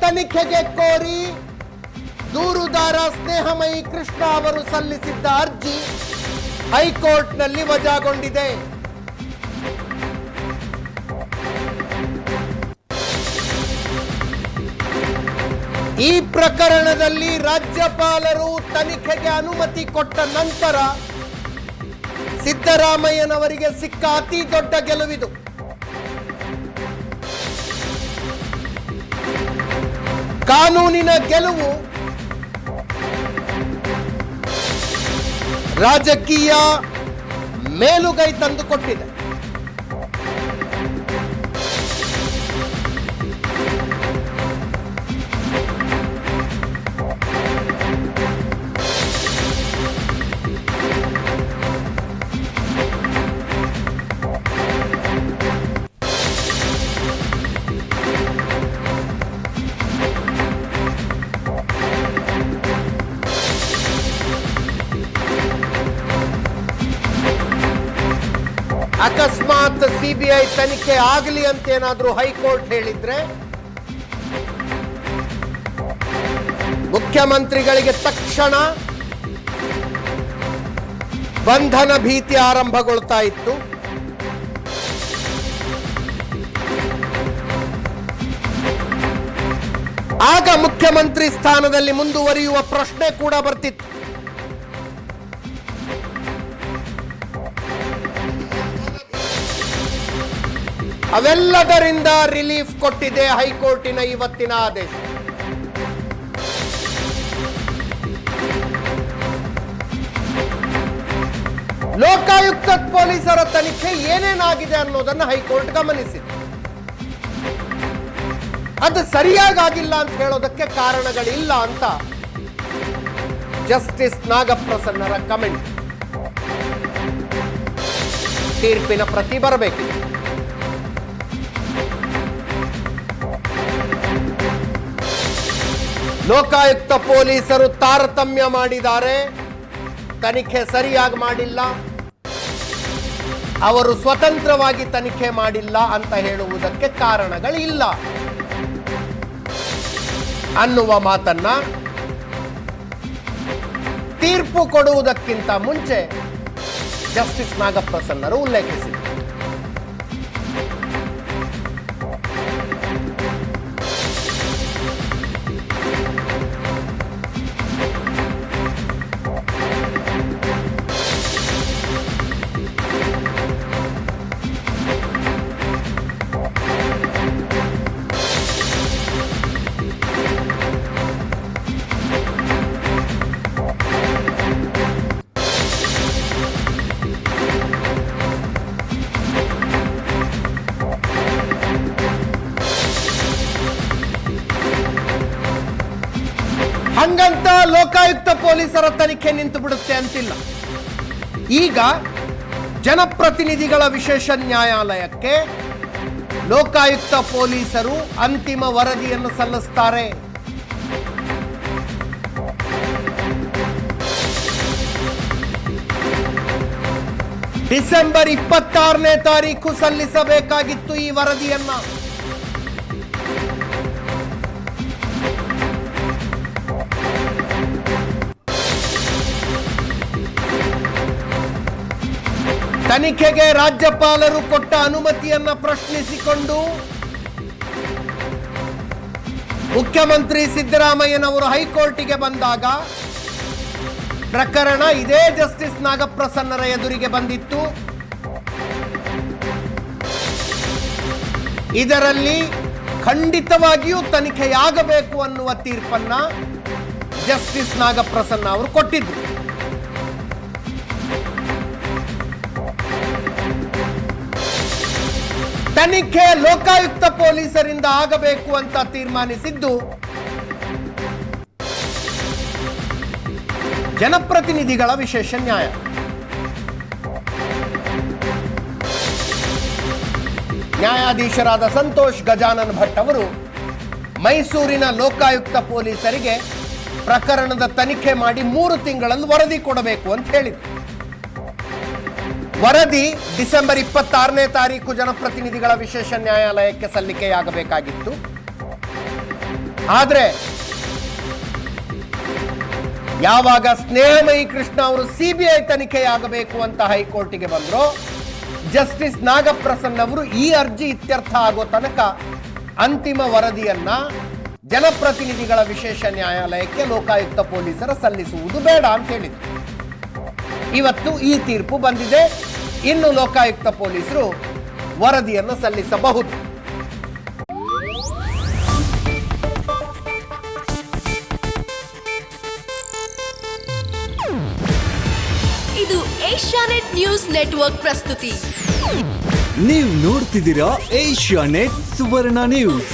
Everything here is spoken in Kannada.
ತನಿಖೆಗೆ ಕೋರಿ ದೂರುದಾರ ಸ್ನೇಹಮಯಿ ಕೃಷ್ಣ ಅವರು ಸಲ್ಲಿಸಿದ್ದ ಅರ್ಜಿ ಹೈಕೋರ್ಟ್ನಲ್ಲಿ ವಜಾಗೊಂಡಿದೆ. ಈ ಪ್ರಕರಣದಲ್ಲಿ ರಾಜ್ಯಪಾಲರು ತನಿಖೆಗೆ ಅನುಮತಿ ಕೊಟ್ಟ ನಂತರ ಸಿದ್ದರಾಮಯ್ಯನವರಿಗೆ ಸಿಕ್ಕ ಅತಿ ದೊಡ್ಡ ಗೆಲುವಿದು. ಕಾನೂನಿನ ಗೆಲುವು ರಾಜಕೀಯ ಮೇಲುಗೈ ತಂದುಕೊಟ್ಟಿದೆ. ಅಕಸ್ಮಾತ್ ಸಿಬಿಐ ತನಿಖೆ ಆಗಲಿ ಅಂತ ಏನಾದ್ರೂ ಹೈಕೋರ್ಟ್ ಹೇಳಿದ್ರೆ ಮುಖ್ಯಮಂತ್ರಿಗಳಿಗೆ ತಕ್ಷಣ ಬಂಧನ ಭೀತಿ ಆರಂಭಗೊಳ್ತಾ ಇತ್ತು. ಆಗ ಮುಖ್ಯಮಂತ್ರಿ ಸ್ಥಾನದಲ್ಲಿ ಮುಂದುವರಿಯುವ ಪ್ರಶ್ನೆ ಕೂಡ ಬರ್ತಿತ್ತು. ಅವೆಲ್ಲದರಿಂದ ರಿಲೀಫ್ ಕೊಟ್ಟಿದೆ ಹೈಕೋರ್ಟಿನ ಇವತ್ತಿನ ಆದೇಶ. ಲೋಕಾಯುಕ್ತ ಪೊಲೀಸರ ತನಿಖೆ ಏನೇನಾಗಿದೆ ಅನ್ನೋದನ್ನು ಹೈಕೋರ್ಟ್ ಗಮನಿಸಿದೆ. ಅದು ಸರಿಯಾಗಿಲ್ಲ ಅಂತ ಹೇಳೋದಕ್ಕೆ ಕಾರಣಗಳಿಲ್ಲ ಅಂತ ಜಸ್ಟಿಸ್ ನಾಗಪ್ರಸನ್ನರ ಕಮೆಂಟ್. ತೀರ್ಪಿನ ಪ್ರತಿ ಬರಬೇಕಿದೆ. ಲೋಕಾಯುಕ್ತ ಪೊಲೀಸರು ತಾರತಮ್ಯ ಮಾಡಿದ್ದಾರೆ, ತನಿಖೆ ಸರಿಯಾಗಿ ಮಾಡಿಲ್ಲ, ಅವರು ಸ್ವತಂತ್ರವಾಗಿ ತನಿಖೆ ಮಾಡಿಲ್ಲ ಅಂತ ಹೇಳುವುದಕ್ಕೆ ಕಾರಣಗಳಿಲ್ಲ ಅನ್ನುವ ಮಾತನ್ನ ತೀರ್ಪು ಕೊಡುವುದಕ್ಕಿಂತ ಮುಂಚೆ ಜಸ್ಟಿಸ್ ನಾಗಪ್ರಸನ್ನರು ಉಲ್ಲೇಖಿಸಿದರು. ಹಂಗಂತ ಲೋಕಾಯುಕ್ತ ಪೊಲೀಸರ ತನಿಖೆ ನಿಂತು ಬಿಡುತ್ತೆ ಅಂತಿಲ್ಲ. ಈಗ ಜನಪ್ರತಿನಿಧಿಗಳ ವಿಶೇಷ ನ್ಯಾಯಾಲಯಕ್ಕೆ ಲೋಕಾಯುಕ್ತ ಪೊಲೀಸರು ಅಂತಿಮ ವರದಿಯನ್ನು ಸಲ್ಲಿಸುತ್ತಾರೆ. ಡಿಸೆಂಬರ್ 26ನೇ ತಾರೀಕು ಸಲ್ಲಿಸಬೇಕಾಗಿತ್ತು ಈ ವರದಿಯನ್ನ. ತನಿಖೆಗೆ ರಾಜ್ಯಪಾಲರು ಕೊಟ್ಟ ಅನುಮತಿಯನ್ನ ಪ್ರಶ್ನಿಸಿಕೊಂಡು ಮುಖ್ಯಮಂತ್ರಿ ಸಿದ್ದರಾಮಯ್ಯನವರು ಹೈಕೋರ್ಟಿಗೆ ಬಂದಾಗ ಪ್ರಕರಣ ಇದೇ ಜಸ್ಟಿಸ್ ನಾಗಪ್ರಸನ್ನರ ಎದುರಿಗೆ ಬಂದಿತ್ತು. ಇದರಲ್ಲಿ ಖಂಡಿತವಾಗಿಯೂ ತನಿಖೆಯಾಗಬೇಕು ಅನ್ನುವ ತೀರ್ಪನ್ನ ಜಸ್ಟಿಸ್ ನಾಗಪ್ರಸನ್ನ ಅವರು ಕೊಟ್ಟಿದ್ರು. ತನಿಖೆ ಲೋಕಾಯುಕ್ತ ಪೊಲೀಸರಿಂದ ಆಗಬೇಕು ಅಂತ ತೀರ್ಮಾನಿಸಿದ್ದು ಜನಪ್ರತಿನಿಧಿಗಳ ವಿಶೇಷ ನ್ಯಾಯ. ನ್ಯಾಯಾಧೀಶರಾದ ಸಂತೋಷ್ ಗಜಾನನ್ ಭಟ್ ಅವರು ಮೈಸೂರಿನ ಲೋಕಾಯುಕ್ತ ಪೊಲೀಸರಿಗೆ ಪ್ರಕರಣದ ತನಿಖೆ ಮಾಡಿ 3 ತಿಂಗಳಲ್ಲಿ ವರದಿ ಕೊಡಬೇಕು ಅಂತ ಹೇಳಿದ್ರು. ವರದಿ ಡಿಸೆಂಬರ್ 26ನೇ ತಾರೀಕು ಜನಪ್ರತಿನಿಧಿಗಳ ವಿಶೇಷ ನ್ಯಾಯಾಲಯಕ್ಕೆ ಸಲ್ಲಿಕೆಯಾಗಬೇಕಾಗಿತ್ತು. ಆದ್ರೆ ಯಾವಾಗ ಸ್ನೇಹಮಯಿ ಕೃಷ್ಣ ಅವರು ಸಿಬಿಐ ತನಿಖೆಯಾಗಬೇಕು ಅಂತ ಹೈಕೋರ್ಟಿಗೆ ಬಂದ್ರು, ಜಸ್ಟಿಸ್ ನಾಗಪ್ರಸನ್ನ ಅವರು ಈ ಅರ್ಜಿ ಇತ್ಯರ್ಥ ಆಗೋ ತನಕ ಅಂತಿಮ ವರದಿಯನ್ನ ಜನಪ್ರತಿನಿಧಿಗಳ ವಿಶೇಷ ನ್ಯಾಯಾಲಯಕ್ಕೆ ಲೋಕಾಯುಕ್ತ ಪೊಲೀಸರ ಸಲ್ಲಿಸುವುದು ಬೇಡ ಅಂತ ಹೇಳಿದ್ರು. ಇವತ್ತು ಈ ತೀರ್ಪು ಬಂದಿದೆ. ಇನ್ನು ಲೋಕಾಯುಕ್ತ ಪೊಲೀಸರು ವರದಿಯನ್ನು ಸಲ್ಲಿಸಬಹುದು. ಇದು ಏಷ್ಯಾನೆಟ್ ನ್ಯೂಸ್ ನೆಟ್ವರ್ಕ್ ಪ್ರಸ್ತುತಿ. ನೀವು ನೋಡ್ತಿದ್ದೀರಾ ಏಷ್ಯಾನೆಟ್ ಸುವರ್ಣ ನ್ಯೂಸ್.